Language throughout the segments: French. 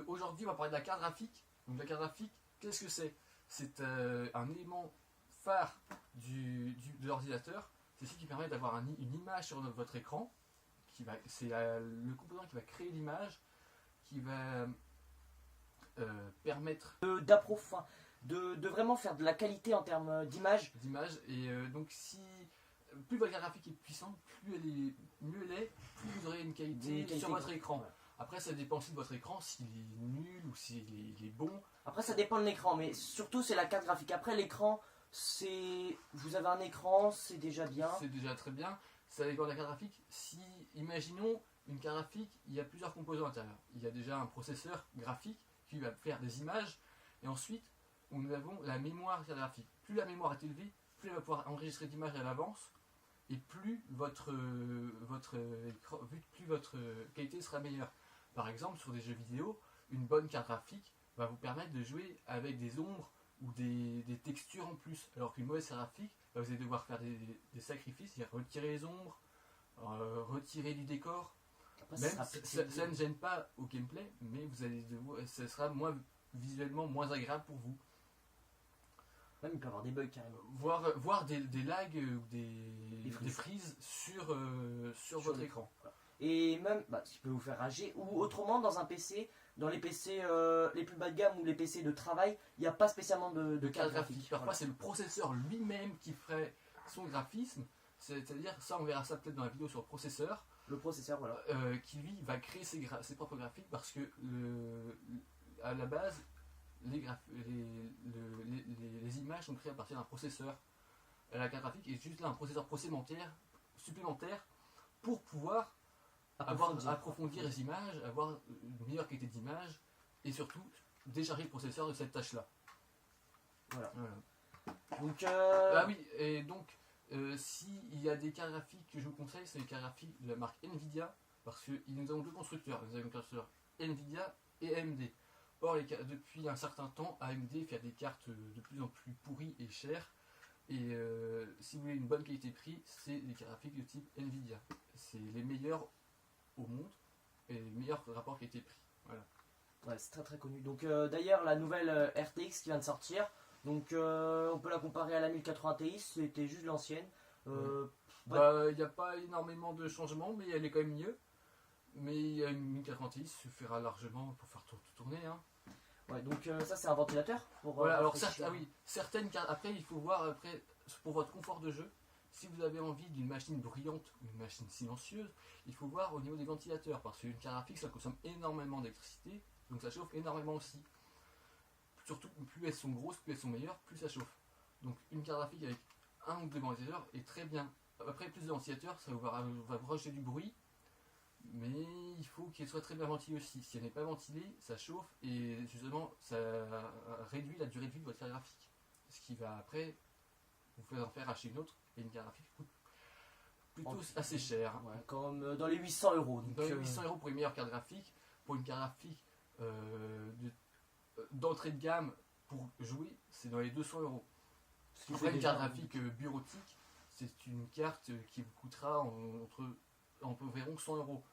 aujourd'hui, on va parler de la carte graphique. Donc la carte graphique, qu'est-ce que c'est? C'est un élément phare de l'ordinateur. C'est ce qui permet d'avoir une image sur votre écran. C'est le composant qui va créer l'image, qui va permettre de vraiment faire de la qualité en termes d'image. Et donc plus votre carte graphique est puissante, mieux elle est, plus vous aurez une qualité sur votre écran. Ouais. Après, ça dépend aussi de votre écran, s'il est nul ou s'il est bon. Après, ça dépend de l'écran, mais surtout c'est la carte graphique. Après, l'écran, vous avez un écran, c'est déjà bien. C'est déjà très bien. Ça dépend de la carte graphique. Imaginons une carte graphique, il y a plusieurs composants à l'intérieur. Il y a déjà un processeur graphique qui va faire des images, et ensuite nous avons la mémoire graphique. Plus la mémoire est élevée, plus elle va pouvoir enregistrer d'images à l'avance, et plus votre qualité sera meilleure. Par exemple, sur des jeux vidéo, une bonne carte graphique va vous permettre de jouer avec des ombres ou des textures en plus, alors qu'une mauvaise carte graphique, vous allez devoir faire des sacrifices, c'est-à-dire retirer les ombres, retirer du décor. Après, même ça ne gêne pas au gameplay, mais ça sera visuellement moins agréable pour vous. Même il peut y avoir des bugs carrément. Voir des lags ou des frises sur votre écran. Voilà. Et même, ce qui peut vous faire rager, ou autrement dans un PC, dans les PC les plus bas de gamme ou les PC de travail, il n'y a pas spécialement de carte graphique. Parfois c'est le processeur lui-même qui ferait son graphisme, c'est-à-dire, ça on verra ça peut-être dans la vidéo sur le processeur. Le processeur, voilà. Qui lui va créer ses propres graphiques parce que à la base, les images sont créées à partir d'un processeur. La carte graphique est juste là un processeur supplémentaire pour pouvoir approfondir les images, avoir une meilleure qualité d'image et surtout décharger le processeur de cette tâche-là. Voilà. Donc, ah oui, et donc s'il y a des cartes graphiques que je vous conseille, c'est les cartes graphiques de la marque Nvidia, parce que nous avons deux constructeurs, nous avons un constructeur Nvidia et AMD. Or, depuis un certain temps, AMD fait des cartes de plus en plus pourries et chères. Et si vous voulez une bonne qualité-prix, c'est des cartes graphiques de type Nvidia. C'est les meilleurs au monde et les meilleurs rapports qualité-prix. Voilà. Ouais, c'est très très connu. Donc d'ailleurs, la nouvelle RTX qui vient de sortir, donc on peut la comparer à la 1080 Ti, c'était juste l'ancienne. Il n'y a pas énormément de changements, mais elle est quand même mieux. Mais une 1080 Ti suffira largement pour faire tout tourner. Hein. Ouais, donc ça c'est un ventilateur pour. Voilà, alors certaines cartes. Après, il faut voir pour votre confort de jeu. Si vous avez envie d'une machine bruyante ou une machine silencieuse, il faut voir au niveau des ventilateurs, parce qu'une carte graphique ça consomme énormément d'électricité, donc ça chauffe énormément aussi. Surtout plus elles sont grosses, plus elles sont meilleures, plus ça chauffe. Donc une carte graphique avec un ou deux ventilateurs est très bien. Après, plus de ventilateurs, ça va vous rajouter du bruit. Mais il faut qu'elle soit très bien ventilée aussi. Si elle n'est pas ventilée, ça chauffe et justement ça réduit la durée de vie de votre carte graphique. Ce qui va après vous faire acheter une autre, et une carte graphique coûte plutôt assez cher. Ouais, comme dans les 800 €. Dans les 800 € pour une meilleure carte graphique. Pour une carte graphique d'entrée de gamme pour jouer, c'est dans les 200 €. Après, une carte graphique bureautique, c'est une carte qui vous coûtera environ 100 €.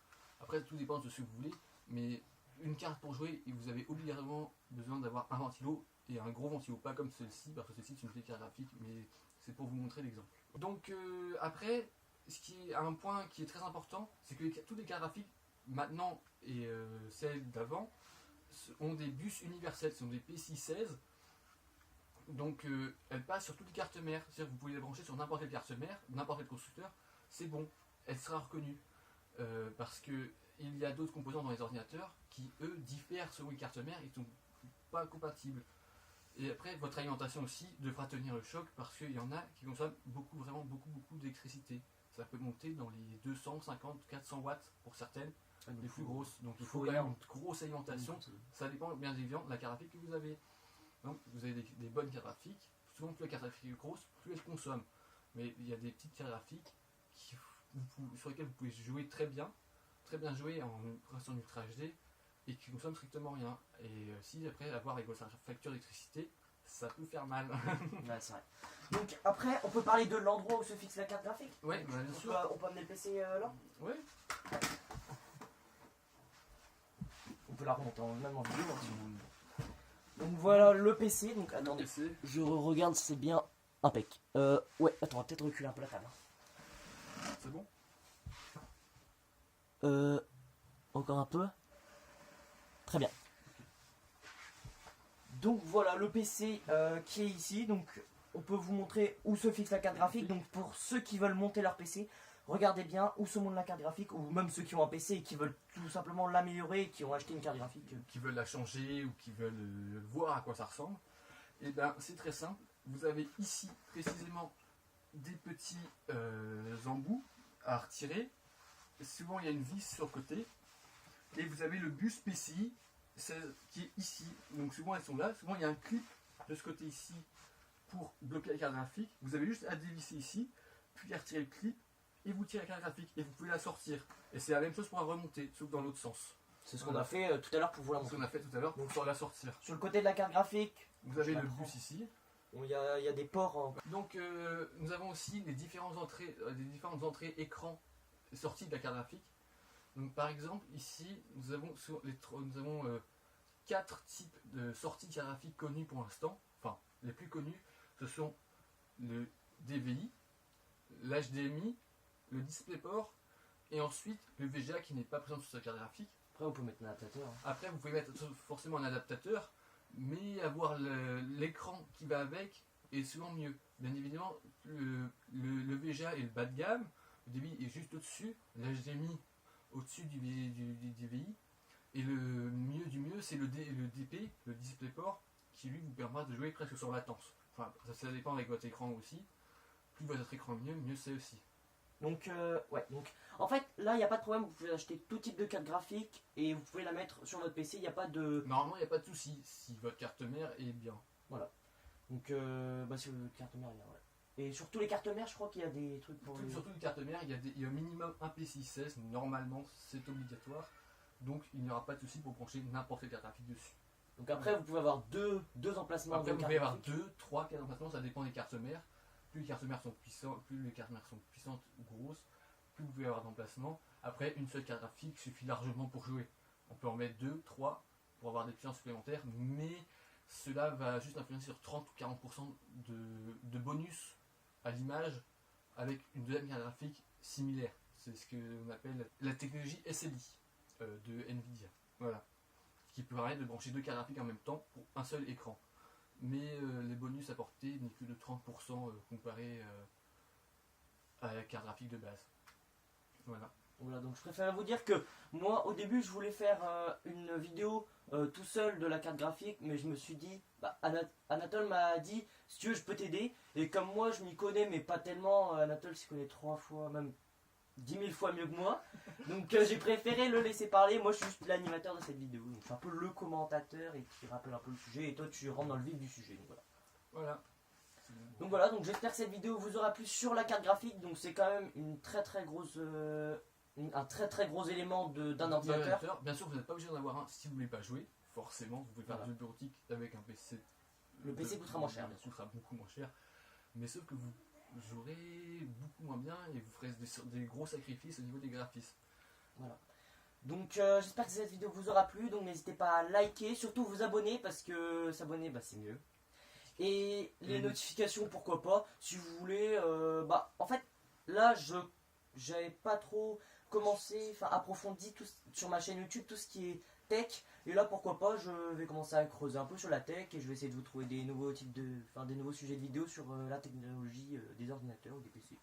Après, tout dépend de ce que vous voulez, mais une carte pour jouer, vous avez obligatoirement besoin d'avoir un ventilo et un gros ventilo, pas comme celle-ci, parce que celle-ci c'est une petite carte graphique, mais c'est pour vous montrer l'exemple. Donc après, un point qui est très important, c'est que toutes les cartes graphiques maintenant et celles d'avant ont des bus universels, ce sont des PCI 16. Donc elles passent sur toutes les cartes mères, c'est-à-dire que vous pouvez les brancher sur n'importe quelle carte mère, n'importe quel constructeur, c'est bon, elle sera reconnue. Parce que il y a d'autres composants dans les ordinateurs qui eux diffèrent selon les cartes mères et ne sont pas compatibles. Et après votre alimentation aussi devra tenir le choc parce qu'il y en a qui consomment vraiment beaucoup d'électricité. Ça peut monter dans les 250, 400 watts pour certaines, les plus grosses. Donc il faut quand même une grosse alimentation. Ça dépend bien évidemment de la carte graphique que vous avez. Donc vous avez des bonnes cartes graphiques. Souvent plus la carte graphique est grosse, plus elle consomme. Mais il y a des petites cartes graphiques sur lesquelles vous pouvez jouer très bien jouer en résolution Ultra HD et qui consomment strictement rien. Et si après avoir avec votre facture d'électricité, ça peut faire mal. Ouais, c'est vrai. Donc après, on peut parler de l'endroit où se fixe la carte graphique. Oui, bien sûr. On peut amener le PC là. Oui. On peut la remonter même en vidéo. Hein, si vous voulez. Donc voilà le PC. Donc attendez, PC. je regarde si c'est bien impec. Ouais, attends, on va peut-être reculer un peu la table. C'est bon? Encore un peu. Très bien. Donc voilà le PC qui est ici. Donc on peut vous montrer où se fixe la carte graphique. Donc pour ceux qui veulent monter leur PC, regardez bien où se monte la carte graphique. Ou même ceux qui ont un PC et qui veulent tout simplement l'améliorer et qui ont acheté une carte graphique. Qui veulent la changer ou qui veulent voir à quoi ça ressemble. Et bien c'est très simple. Vous avez ici précisément des petits embouts à retirer. Souvent il y a une vis sur le côté. Et vous avez le bus PCI qui est ici. Donc souvent elles sont là. Souvent il y a un clip de ce côté ici pour bloquer la carte graphique. Vous avez juste à dévisser ici, puis à retirer le clip et vous tirez la carte graphique et vous pouvez la sortir. Et c'est la même chose pour la remonter, sauf dans l'autre sens. C'est ce qu'on a fait tout à l'heure pour vous la Ce montrer. qu'on a fait tout à l'heure pour la sortir. Sur le côté de la carte graphique, Vous avez le bus ici. il y a des ports. Donc nous avons aussi les différentes entrées écran sorties de la carte graphique. Donc par exemple ici nous avons 4 types de sorties de carte graphique connues pour l'instant. Enfin les plus connus ce sont le DVI, l'HDMI, le DisplayPort et ensuite le VGA qui n'est pas présent sur sa carte graphique. Après on peut mettre un adaptateur. Après vous pouvez mettre forcément un adaptateur, mais avoir l'écran qui va avec est souvent mieux. Bien évidemment le VGA est le bas de gamme, le DVI est juste au-dessus, l'HDMI au-dessus du DVI, et le mieux du mieux c'est le DP, le DisplayPort, qui lui vous permet de jouer presque sans latence. Enfin ça dépend avec votre écran aussi, plus votre écran est mieux c'est aussi. Donc, ouais, donc en fait là il n'y a pas de problème, vous pouvez acheter tout type de carte graphique et vous pouvez la mettre sur votre PC, il n'y a pas de. Normalement il n'y a pas de souci si votre carte mère est bien. Voilà. Donc, bah si votre carte mère, il y a, ouais. Et sur tous les cartes mères, je crois qu'il y a des trucs pour. Surtout les cartes mères, il y a au minimum un PCI 16, normalement c'est obligatoire, donc il n'y aura pas de souci pour brancher n'importe quelle carte graphique dessus. Donc après vous pouvez avoir deux emplacements Après de vous carte pouvez avoir graphique. 2, 3, 4 emplacements, ça dépend des cartes mères. Plus les cartes mères sont puissantes ou grosses, plus vous pouvez avoir d'emplacements. Après une seule carte graphique suffit largement pour jouer. On peut en mettre 2, 3 pour avoir des puissances supplémentaires, mais cela va juste influencer sur 30 ou 40% de bonus à l'image avec une deuxième carte graphique similaire. C'est ce qu'on appelle la technologie SLI de Nvidia. Voilà. Qui permet de brancher deux cartes graphiques en même temps pour un seul écran. Mais les bonus apportés n'est que de 30% comparé à la carte graphique de base. Voilà. Voilà, donc je préfère vous dire que moi au début je voulais faire une vidéo tout seul de la carte graphique, mais je me suis dit, bah, Anatole m'a dit si tu veux je peux t'aider, et comme moi je m'y connais mais pas tellement, Anatole s'y connaît 3 fois, même 10 000 fois mieux que moi, donc j'ai préféré le laisser parler. Moi je suis juste l'animateur de cette vidéo, donc je suis un peu le commentateur et qui rappelle un peu le sujet, et toi tu rentres dans le vif du sujet, donc voilà. Voilà. Donc voilà, donc j'espère que cette vidéo vous aura plu sur la carte graphique. Donc c'est quand même une très grosse, un très gros élément d'un ordinateur. Bien sûr, vous n'êtes pas obligé d'en avoir un si vous ne voulez pas jouer. Forcément, vous pouvez faire Voilà. du jeu bureautique avec un PC. Le PC coûtera moins cher, bien sûr. Coûtera beaucoup moins cher. Mais sauf que vous jouerez beaucoup moins bien et vous ferez des gros sacrifices au niveau des graphismes. Voilà. Donc j'espère que cette vidéo vous aura plu. Donc n'hésitez pas à liker, surtout vous abonner, parce que s'abonner bah, c'est mieux. Et les notifications pourquoi pas, si vous voulez. Bah en fait là j'avais pas trop commencé, enfin approfondi tout, sur ma chaîne YouTube tout ce qui est tech, et là pourquoi pas je vais commencer à creuser un peu sur la tech et je vais essayer de vous trouver des nouveaux types des nouveaux sujets de vidéos sur la technologie des ordinateurs ou des PC.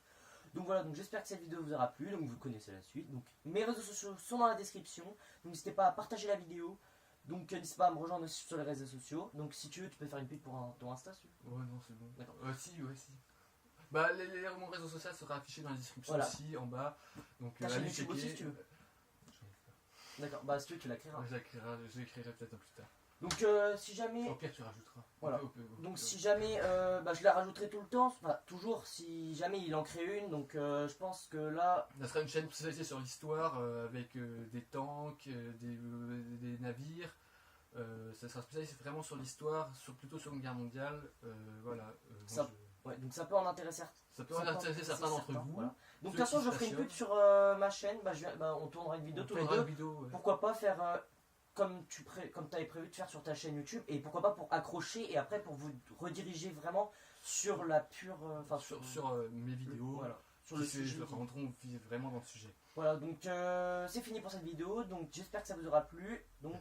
Donc voilà, donc j'espère que cette vidéo vous aura plu, donc vous connaissez la suite. Donc mes réseaux sociaux sont dans la description, donc n'hésitez pas à partager la vidéo. Donc n'hésite pas à me rejoindre aussi sur les réseaux sociaux. Donc si tu veux, tu peux faire une pub pour ton Insta, si tu veux. Ouais, non, c'est bon. D'accord. Si. Bah, mon réseau social sera affiché dans la description Voilà. Ici, en bas. Donc, Ta chaîne allez YouTube checker. aussi, si tu veux. D'accord, bah si tu veux, tu la créeras. Je l'écrirai peut-être un plus tard. Donc si jamais. Au pire, tu rajouteras. Voilà. Au Donc pire. si jamais, bah, je la rajouterai tout le temps, enfin toujours si jamais il en crée une, donc je pense que là... Ça sera une chaîne spécialisée sur l'histoire avec des tanks, des navires. Ça sera spécialisé vraiment sur l'histoire, plutôt sur une guerre mondiale. Voilà. Ça- Ouais, donc ça peut en intéresser, ça peut en intéresser certains d'entre vous. voilà. Donc de Ceux toute façon qui je se ferai une pub passionnent. sur ma chaîne, bah, on tournera une vidéo On tous les tournera deux. une vidéo, ouais. Pourquoi pas faire... comme tu avais prévu de faire sur ta chaîne YouTube, et pourquoi pas pour accrocher et après pour vous rediriger vraiment sur la pure... sur mes vidéos, voilà, sur qui le sujet. rentrons vraiment dans le sujet. Voilà, donc c'est fini pour cette vidéo, donc j'espère que ça vous aura plu. Donc,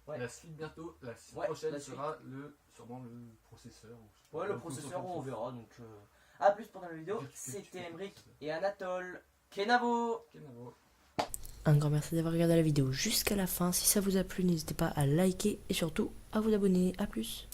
ouais. La suite bientôt, la suite Ouais, prochaine la suite. sera sûrement le processeur. Ouais, le processeur, on verra. Donc, à plus pour la vidéo. C'était Emric et Anatole. Kenavo! Kenavo. Un grand merci d'avoir regardé la vidéo jusqu'à la fin. Si ça vous a plu, n'hésitez pas à liker et surtout à vous abonner. A plus.